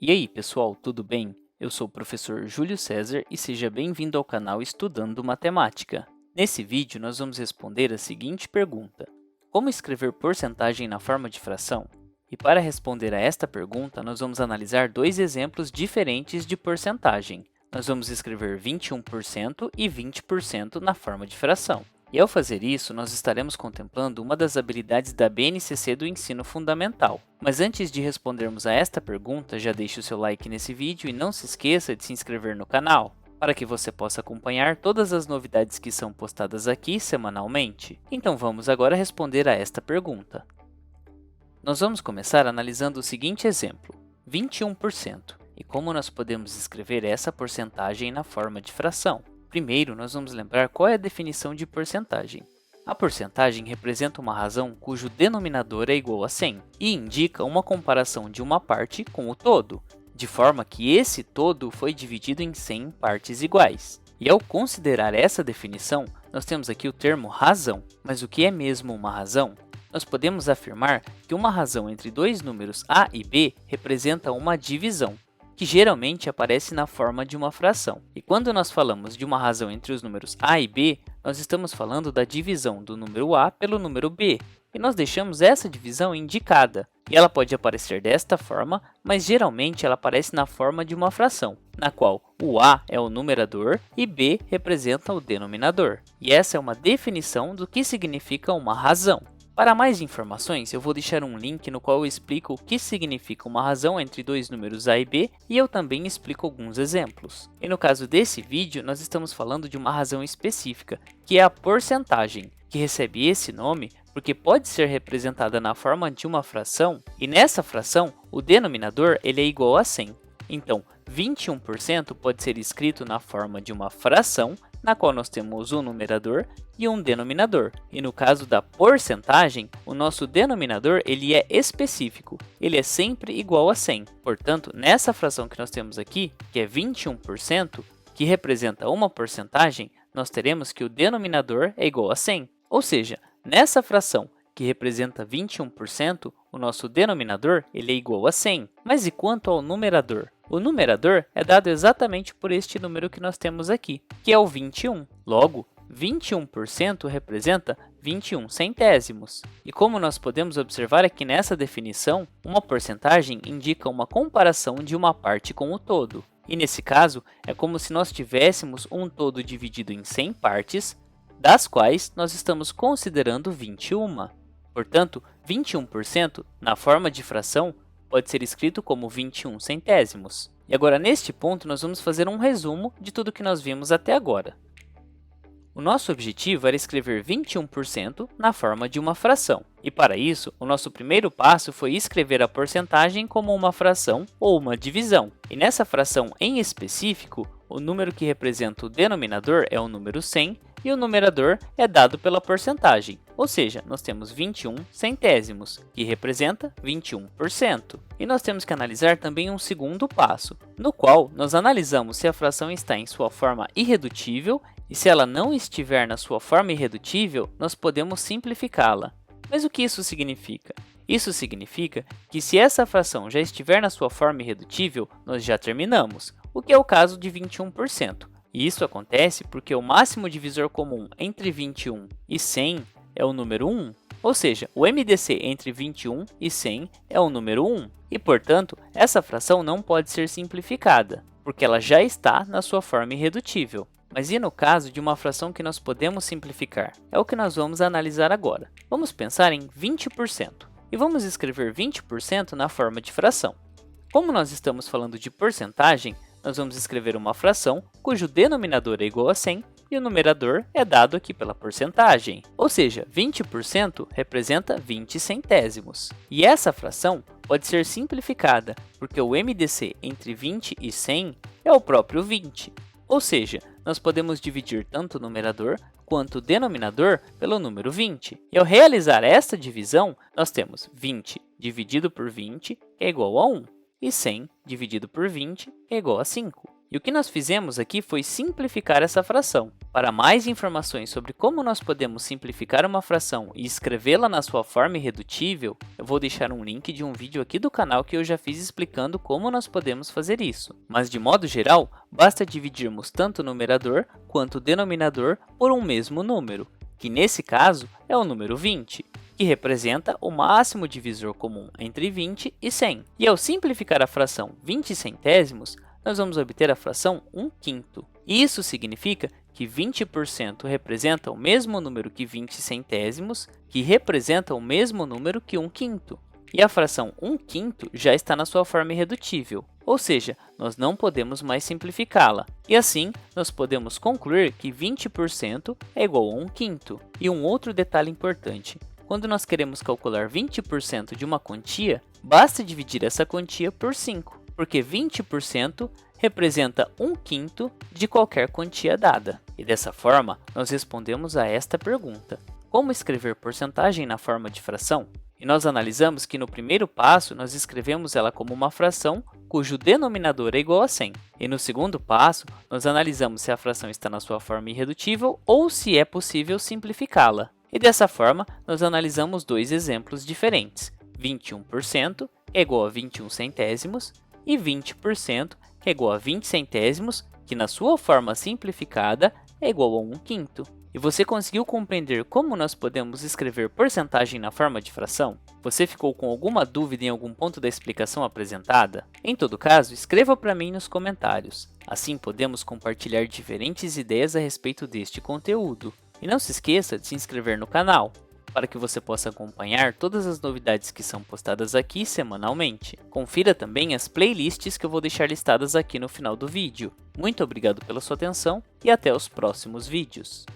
E aí, pessoal, tudo bem? Eu sou o professor Júlio César e seja bem-vindo ao canal Estudando Matemática. Nesse vídeo, nós vamos responder a seguinte pergunta: como escrever porcentagem na forma de fração? E para responder a esta pergunta, nós vamos analisar dois exemplos diferentes de porcentagem. Nós vamos escrever 21% e 20% na forma de fração. E ao fazer isso, nós estaremos contemplando uma das habilidades da BNCC do ensino fundamental. Mas antes de respondermos a esta pergunta, já deixe o seu like nesse vídeo e não se esqueça de se inscrever no canal, para que você possa acompanhar todas as novidades que são postadas aqui semanalmente. Então vamos agora responder a esta pergunta. Nós vamos começar analisando o seguinte exemplo, 21%. E como nós podemos escrever essa porcentagem na forma de fração? Primeiro, nós vamos lembrar qual é a definição de porcentagem. A porcentagem representa uma razão cujo denominador é igual a 100 e indica uma comparação de uma parte com o todo, de forma que esse todo foi dividido em 100 partes iguais. E ao considerar essa definição, nós temos aqui o termo razão. Mas o que é mesmo uma razão? Nós podemos afirmar que uma razão entre dois números a e b representa uma divisão, que geralmente aparece na forma de uma fração. E quando nós falamos de uma razão entre os números a e b, nós estamos falando da divisão do número a pelo número b. E nós deixamos essa divisão indicada. E ela pode aparecer desta forma, mas geralmente ela aparece na forma de uma fração, na qual o a é o numerador e b representa o denominador. E essa é uma definição do que significa uma razão. Para mais informações, eu vou deixar um link no qual eu explico o que significa uma razão entre dois números a e b e eu também explico alguns exemplos. E no caso desse vídeo, nós estamos falando de uma razão específica, que é a porcentagem, que recebe esse nome porque pode ser representada na forma de uma fração e nessa fração o denominador ele é igual a 100. Então, 21% pode ser escrito na forma de uma fração, na qual nós temos um numerador e um denominador. E no caso da porcentagem, o nosso denominador ele é específico, ele é sempre igual a 100. Portanto, nessa fração que nós temos aqui, que é 21%, que representa uma porcentagem, nós teremos que o denominador é igual a 100. Ou seja, nessa fração que representa 21%, o nosso denominador ele é igual a 100. Mas e quanto ao numerador? O numerador é dado exatamente por este número que nós temos aqui, que é o 21. Logo, 21% representa 21 centésimos. E como nós podemos observar aqui nessa definição, uma porcentagem indica uma comparação de uma parte com o todo. E nesse caso, é como se nós tivéssemos um todo dividido em 100 partes, das quais nós estamos considerando 21. Portanto, 21% na forma de fração pode ser escrito como 21 centésimos. E agora, neste ponto, nós vamos fazer um resumo de tudo que nós vimos até agora. O nosso objetivo era escrever 21% na forma de uma fração. E para isso, o nosso primeiro passo foi escrever a porcentagem como uma fração ou uma divisão. E nessa fração em específico, o número que representa o denominador é o número 100 e o numerador é dado pela porcentagem. Ou seja, nós temos 21 centésimos, que representa 21%. E nós temos que analisar também um segundo passo, no qual nós analisamos se a fração está em sua forma irredutível e se ela não estiver na sua forma irredutível, nós podemos simplificá-la. Mas o que isso significa? Isso significa que se essa fração já estiver na sua forma irredutível, nós já terminamos, o que é o caso de 21%. E isso acontece porque o máximo divisor comum entre 21 e 100 é o número 1, ou seja, o MDC entre 21 e 100 é o número 1. E, portanto, essa fração não pode ser simplificada, porque ela já está na sua forma irredutível. Mas e no caso de uma fração que nós podemos simplificar? É o que nós vamos analisar agora. Vamos pensar em 20% e vamos escrever 20% na forma de fração. Como nós estamos falando de porcentagem, nós vamos escrever uma fração cujo denominador é igual a 100 e o numerador é dado aqui pela porcentagem. Ou seja, 20% representa 20 centésimos. E essa fração pode ser simplificada, porque o MDC entre 20 e 100 é o próprio 20. Ou seja, nós podemos dividir tanto o numerador quanto o denominador pelo número 20. E ao realizar esta divisão, nós temos 20 dividido por 20 é igual a 1. E 100 dividido por 20 é igual a 5. E o que nós fizemos aqui foi simplificar essa fração. Para mais informações sobre como nós podemos simplificar uma fração e escrevê-la na sua forma irredutível, eu vou deixar um link de um vídeo aqui do canal que eu já fiz explicando como nós podemos fazer isso. Mas, de modo geral, basta dividirmos tanto o numerador quanto o denominador por um mesmo número, que nesse caso é o número 20. Que representa o máximo divisor comum entre 20 e 100. E ao simplificar a fração 20 centésimos, nós vamos obter a fração 1/5. Isso significa que 20% representa o mesmo número que 20 centésimos, que representa o mesmo número que 1/5. E a fração 1/5 já está na sua forma irredutível, ou seja, nós não podemos mais simplificá-la. E assim, nós podemos concluir que 20% é igual a 1/5. E um outro detalhe importante. Quando nós queremos calcular 20% de uma quantia, basta dividir essa quantia por 5, porque 20% representa 1/5 de qualquer quantia dada. E dessa forma, nós respondemos a esta pergunta: como escrever porcentagem na forma de fração? E nós analisamos que no primeiro passo, nós escrevemos ela como uma fração cujo denominador é igual a 100. E no segundo passo, nós analisamos se a fração está na sua forma irredutível ou se é possível simplificá-la. E dessa forma, nós analisamos dois exemplos diferentes. 21% é igual a 21 centésimos e 20% é igual a 20 centésimos, que na sua forma simplificada é igual a 1/5. E você conseguiu compreender como nós podemos escrever porcentagem na forma de fração? Você ficou com alguma dúvida em algum ponto da explicação apresentada? Em todo caso, escreva para mim nos comentários. Assim podemos compartilhar diferentes ideias a respeito deste conteúdo. E não se esqueça de se inscrever no canal, para que você possa acompanhar todas as novidades que são postadas aqui semanalmente. Confira também as playlists que eu vou deixar listadas aqui no final do vídeo. Muito obrigado pela sua atenção e até os próximos vídeos.